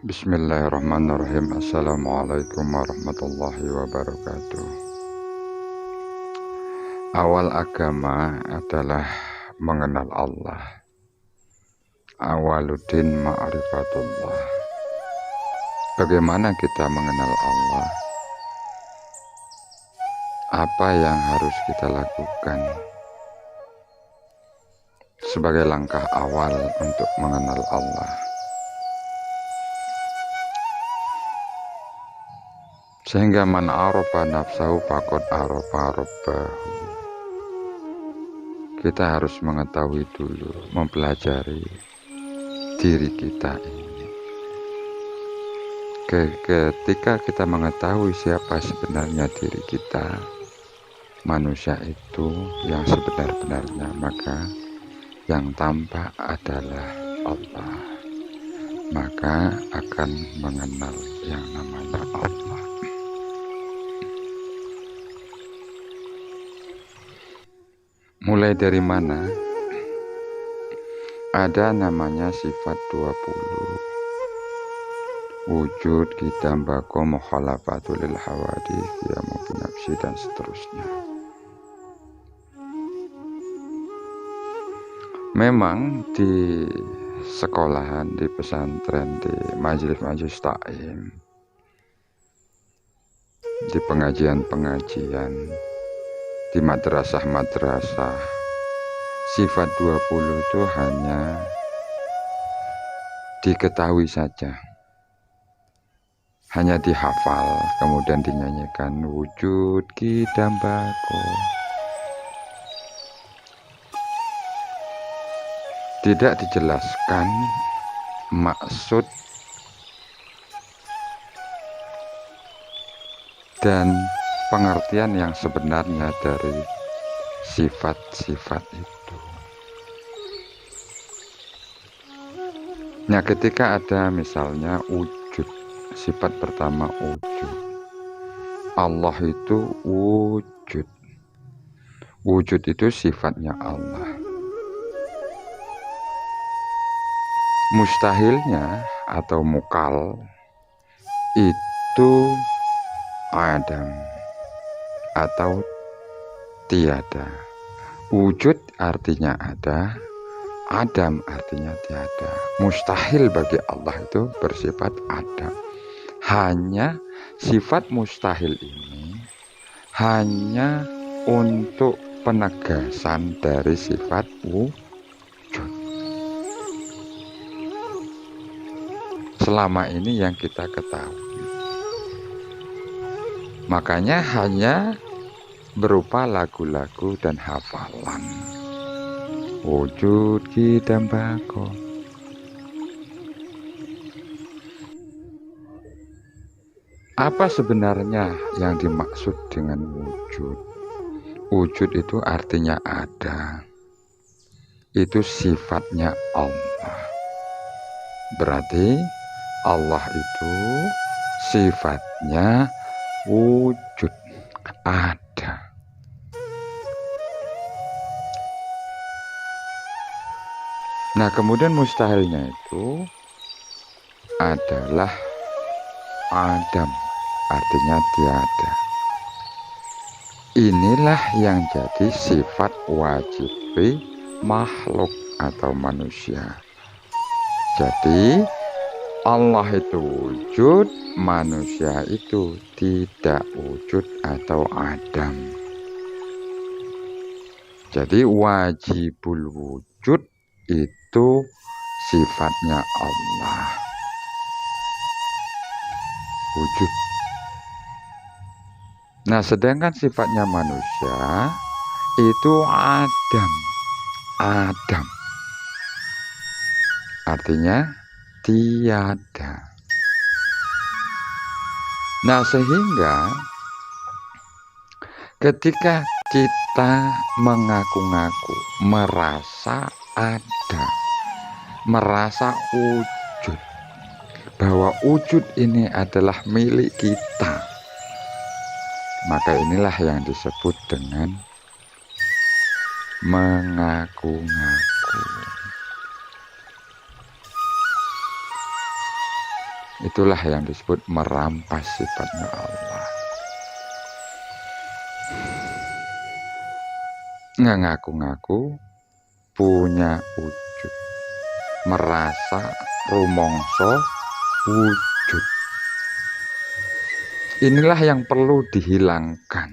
Bismillahirrahmanirrahim. Assalamualaikum warahmatullahi wabarakatuh. Awal agama adalah mengenal Allah. Awaluddin ma'rifatullah. Bagaimana kita mengenal Allah? Apa yang harus kita lakukan sebagai langkah awal untuk mengenal Allah? Sehingga man arafa nafsahu faqad arafa rabbahu. Kita harus mengetahui dulu, mempelajari diri kita ini. Ketika kita mengetahui siapa sebenarnya diri kita, manusia itu yang sebenar-benarnya, maka yang tampak adalah Allah. Maka akan mengenal yang namanya Allah. Mulai dari mana? Ada namanya sifat 20. Wujud, kitam, bako, mukhalafatul lil hawadith, qiyamu binafsi, dan seterusnya. Memang di sekolahan, di pesantren, di majelis-majelis ta'lim, di pengajian-pengajian, di madrasah-madrasah, sifat 20 itu hanya diketahui saja, hanya dihafal, kemudian dinyanyikan wujud kidam bako. Tidak dijelaskan maksud dan pengertian yang sebenarnya dari sifat-sifat itu. Nah, ketika ada misalnya wujud, sifat pertama wujud. Allah itu wujud. Wujud itu sifatnya Allah. Mustahilnya atau mukal itu Adam atau tiada. Wujud artinya ada, Adam artinya tiada. Mustahil bagi Allah itu bersifat ada. Hanya sifat mustahil ini hanya untuk penegasan dari sifat wujud. Selama ini yang kita ketahui. Makanya hanya berupa lagu-lagu dan hafalan. Wujud kidam bako. Apa sebenarnya yang dimaksud dengan wujud? Wujud itu artinya ada. Itu sifatnya Allah. Berarti Allah itu sifatnya wujud, ada. Nah, kemudian mustahilnya itu adalah Adam, artinya tiada. Inilah yang jadi sifat wajib makhluk atau manusia. Jadi Allah itu wujud, manusia itu tidak wujud atau adam. Jadi wajibul wujud itu sifatnya Allah. Wujud. Nah, sedangkan sifatnya manusia itu adam. Adam. Artinya tiada. Nah, sehingga ketika kita mengaku-ngaku merasa ada, merasa wujud, bahwa wujud ini adalah milik kita, maka inilah yang disebut dengan mengaku-ngaku. Itulah yang disebut merampas sifatnya Allah. Nggak ngaku-ngaku punya wujud, merasa rumongso wujud. Inilah yang perlu dihilangkan.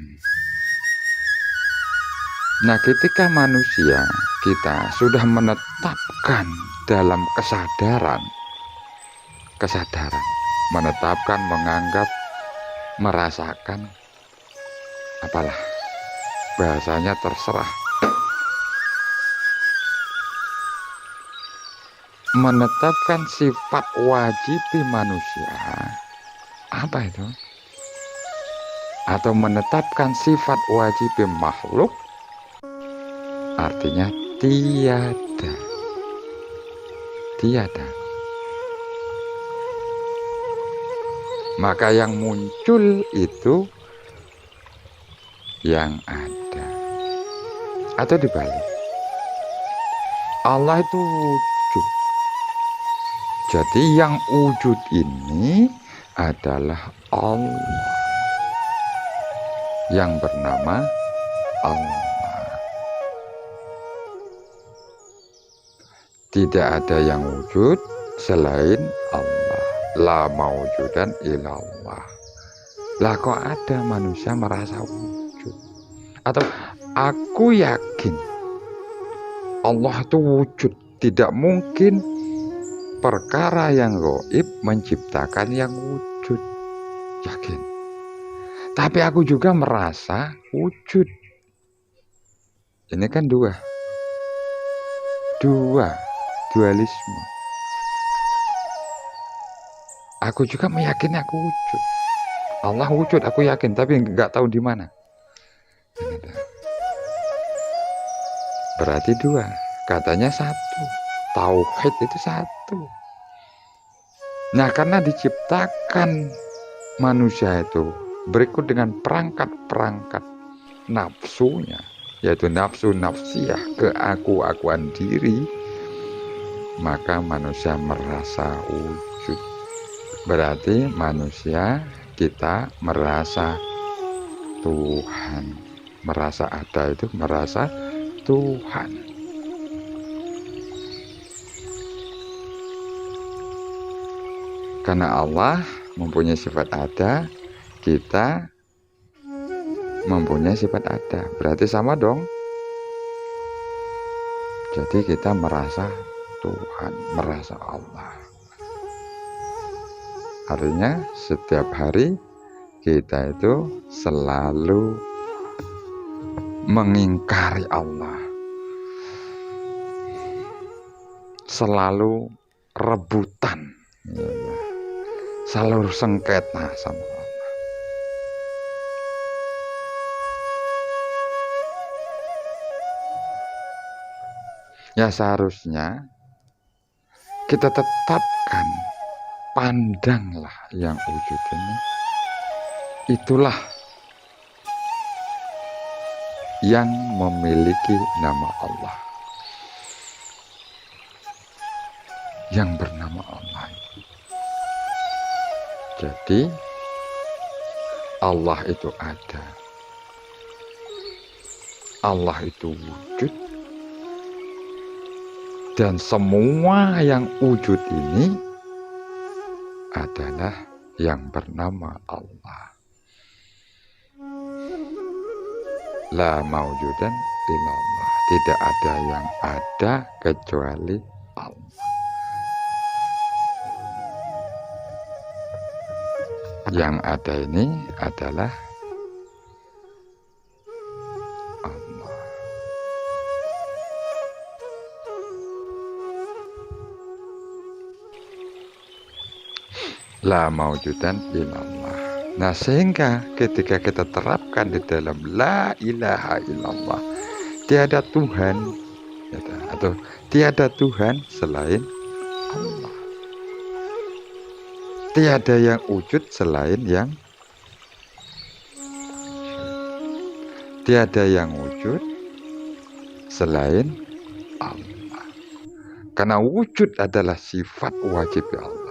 Nah, ketika manusia kita sudah menetapkan dalam kesadaran, menetapkan, menganggap, merasakan, apalah bahasanya terserah, menetapkan sifat wajib manusia, apa itu? Atau menetapkan sifat wajib makhluk, artinya tiada. Maka yang muncul itu yang ada. Atau dibalik, Allah itu wujud. Jadi yang wujud ini adalah Allah, yang bernama Allah. Tidak ada yang wujud selain Allah. La maujudan illallah. Lah kok ada manusia merasa wujud? Atau aku yakin Allah itu wujud. Tidak mungkin perkara yang gaib menciptakan yang wujud. Yakin. Tapi aku juga merasa wujud. Ini kan dualisme. Aku juga meyakini aku wujud. Allah wujud, aku yakin, tapi nggak tahu di mana. Berarti dua. Katanya satu. Tauhid itu satu. Nah, karena diciptakan manusia itu berikut dengan perangkat-perangkat nafsunya, yaitu nafsu nafsiyah, keaku-akuan diri, maka manusia merasa wujud. Berarti manusia kita merasa Tuhan, merasa ada itu merasa Tuhan. Karena Allah mempunyai sifat ada, kita mempunyai sifat ada, berarti sama dong. Jadi kita merasa Tuhan, merasa Allah. Artinya setiap hari kita itu selalu mengingkari Allah, selalu rebutan, selalu sengketa sama Allah. Ya seharusnya kita tetapkan, pandanglah yang wujud ini. Itulah yang memiliki nama Allah, yang bernama Allah. Jadi Allah itu ada, Allah itu wujud, dan semua yang wujud ini adalah yang bernama Allah. La maujudan illallah. Tidak ada yang ada kecuali Allah. Yang ada ini adalah Allah. La maujudan illallah. Nah, sehingga ketika kita terapkan di dalam la ilaha illallah, tiada Tuhan atau tiada Tuhan selain Allah. Tiada yang wujud selain yang tiada yang wujud selain Allah. Karena wujud adalah sifat wajib Allah.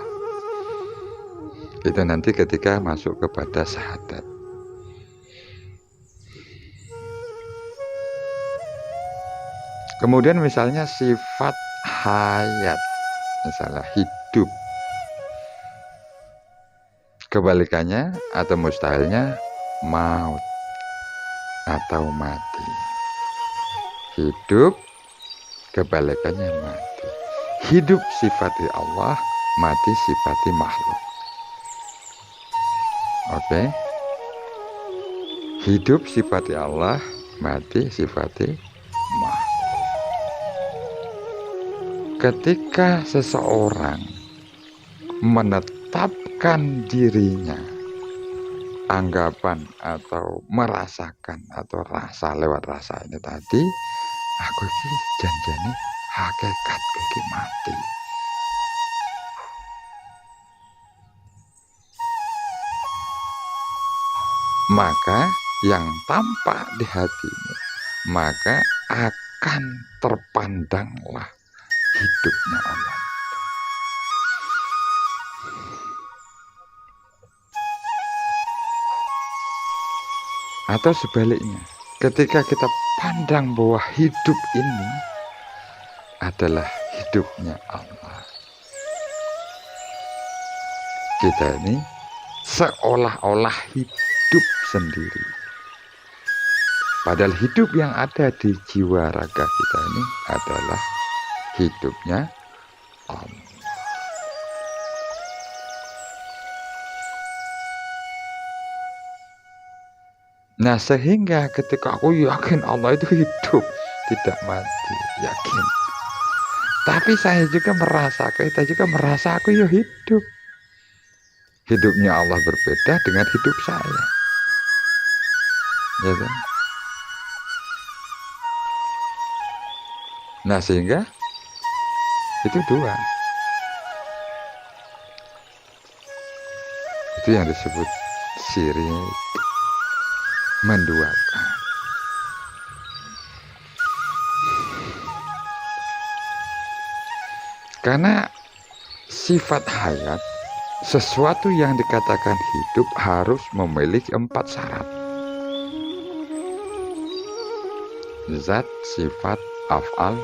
Itu nanti ketika masuk kepada syahadat. Kemudian misalnya sifat hayat, misalnya hidup. Kebalikannya atau mustahilnya maut atau mati. Hidup, kebalikannya mati. Hidup sifati Allah, mati sifati makhluk. Oke. Hidup sifati Allah, mati sifati makhluk. Ketika seseorang menetapkan dirinya, anggapan atau merasakan atau rasa lewat rasa ini tadi, aku iki janjane hakikat iki mati. Maka yang tampak di hatimu, maka akan terpandanglah hidupnya Allah. Atau sebaliknya, ketika kita pandang bahwa hidup ini adalah hidupnya Allah, kita ini seolah-olah hidup sendiri. Padahal hidup yang ada di jiwa raga kita ini adalah hidupnya Allah. Nah, sehingga ketika aku yakin Allah itu hidup, tidak mati, yakin. Tapi saya juga merasa, kita juga merasa aku ya hidup. Hidupnya Allah berbeda dengan hidup saya. Ya kan? Nah, sehingga itu dua. Itu yang disebut syirik, menduakan. Karena sifat hayat, sesuatu yang dikatakan hidup harus memiliki 4 syarat. Zat, sifat, af'al.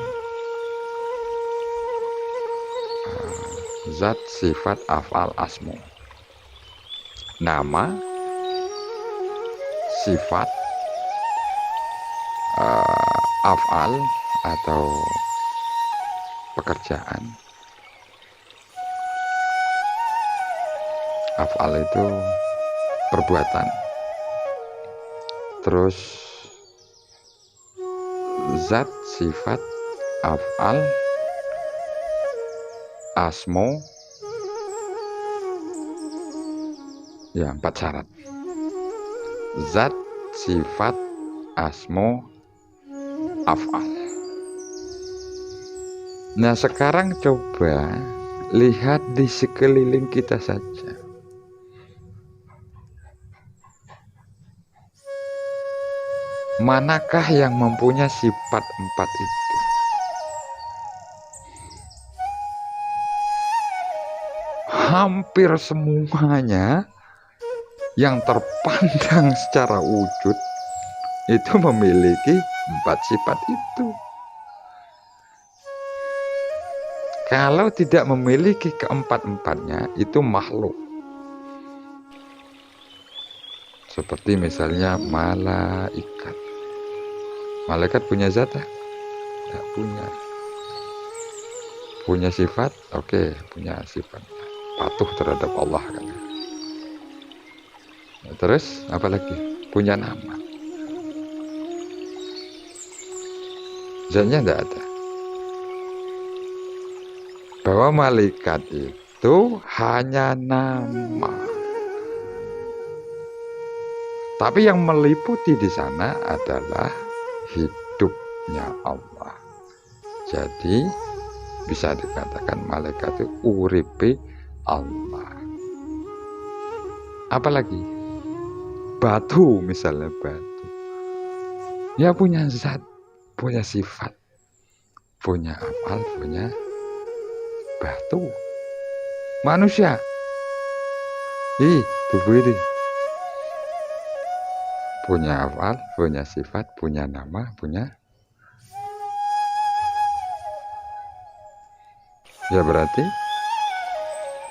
Zat, sifat, af'al, asmu. Nama, sifat, af'al atau pekerjaan. Af'al itu perbuatan. Terus zat, sifat, af'al, asmo, ya 4 syarat. Zat, sifat, asmo, af'al. Nah, sekarang coba lihat di sekeliling kita saja. Manakah yang mempunyai sifat 4 itu? Hampir semuanya yang terpandang secara wujud itu memiliki 4 sifat itu. Kalau tidak memiliki keempat-empatnya, itu makhluk. Seperti misalnya malaikat. Malaikat punya zat? Tidak punya. Punya sifat? Oke, punya sifat. Patuh terhadap Allah kan. Nah, terus apa lagi? Punya nama. Zatnya tidak ada. Bahwa malaikat itu hanya nama. Tapi yang meliputi di sana adalah hidupnya Allah. Jadi bisa dikatakan malaikat itu uripe Allah. Apalagi batu, misalnya batu, ya punya zat, punya sifat, punya afal, punya batu. Manusia Tubuh ini punya afal, punya sifat, punya nama, punya. Ya berarti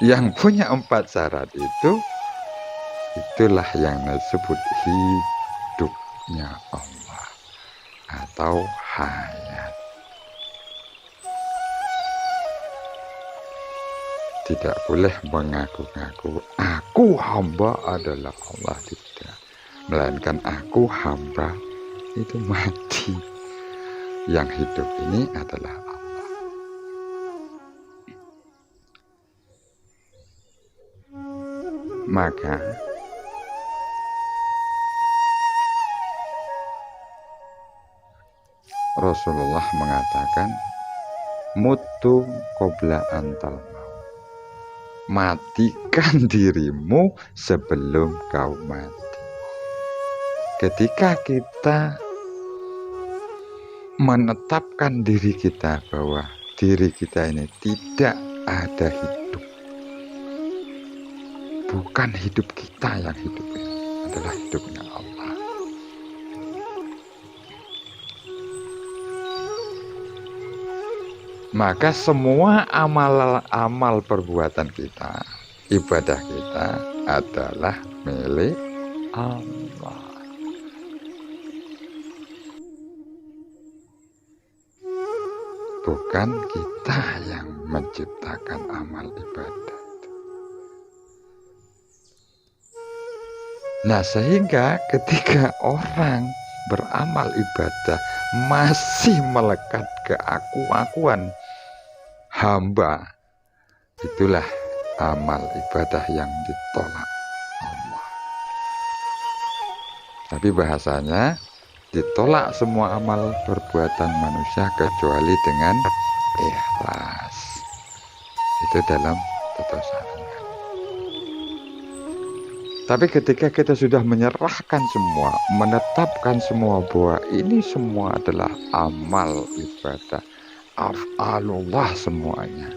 yang punya 4 syarat itulah yang disebut hidupnya Allah atau hayat. Tidak boleh mengaku-ngaku aku hamba adalah Allah, tidak, melainkan aku hamba itu mati. Yang hidup ini adalah Allah. Maka Rasulullah mengatakan mutu qabla antal maut, matikan dirimu sebelum kau mati. Ketika kita menetapkan diri kita bahwa diri kita ini tidak ada hidup, bukan hidup kita yang hidup, ini adalah hidupnya Allah. Maka semua amal perbuatan kita, ibadah kita adalah milik Allah. Bukan kita yang menciptakan amal ibadah. Nah, sehingga ketika orang beramal ibadah masih melekat ke aku-akuan hamba, itulah amal ibadah yang ditolak Allah. Tapi bahasanya ditolak semua amal perbuatan manusia kecuali dengan ikhlas. Itu dalam tata syariat. Tapi ketika kita sudah menyerahkan semua, menetapkan semua bahwa ini semua adalah amal ibadah, af'alullah semuanya,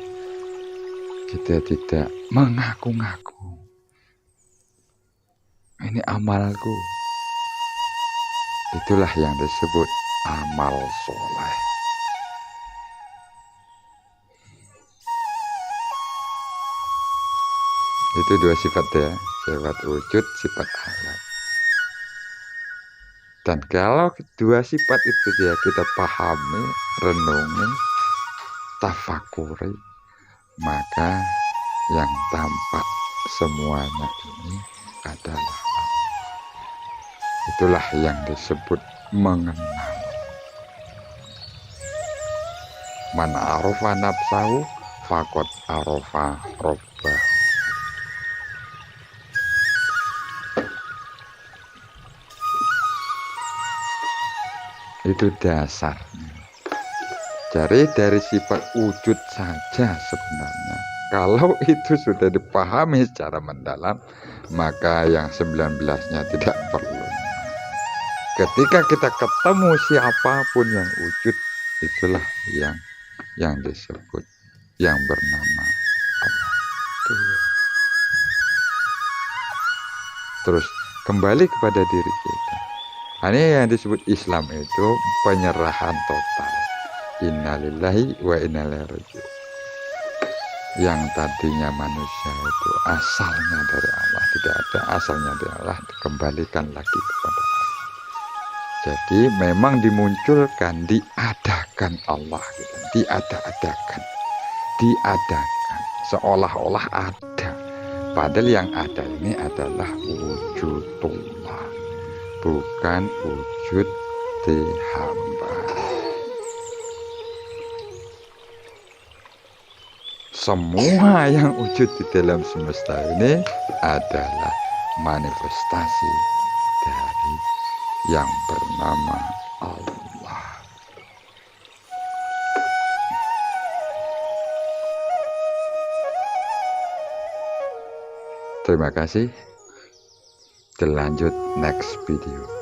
kita tidak mengaku-ngaku ini amalku. Itulah yang disebut amal soleh. Itu 2 sifat ya, sifat wujud, sifat alam. Dan kalau 2 sifat itu ya kita pahami, renungi, tafakuri, maka yang tampak semuanya ini adalah Allah. Itulah yang disebut mengenal. Man arofa nafsahu faqad arofa rabbah. Itu dasarnya. Jadi dari sifat wujud saja sebenarnya, kalau itu sudah dipahami secara mendalam, maka yang 19-nya tidak perlu. Ketika kita ketemu siapapun yang wujud, itulah yang disebut, yang bernama Allah. Terus kembali kepada diri kita. Ini yang disebut Islam itu penyerahan total. Innalillahi wa inna ilaihi raji'un. Yang tadinya manusia itu asalnya dari Allah, tidak ada asalnya dari Allah, dikembalikan lagi kepada Allah. Jadi memang dimunculkan, diadakan Allah gitu. Diadakan, seolah-olah ada. Padahal yang ada ini adalah wujudullah, bukan wujud di hamba. Semua yang wujud di dalam semesta ini adalah manifestasi dari yang bernama Allah. Terima kasih. Dilanjut next video.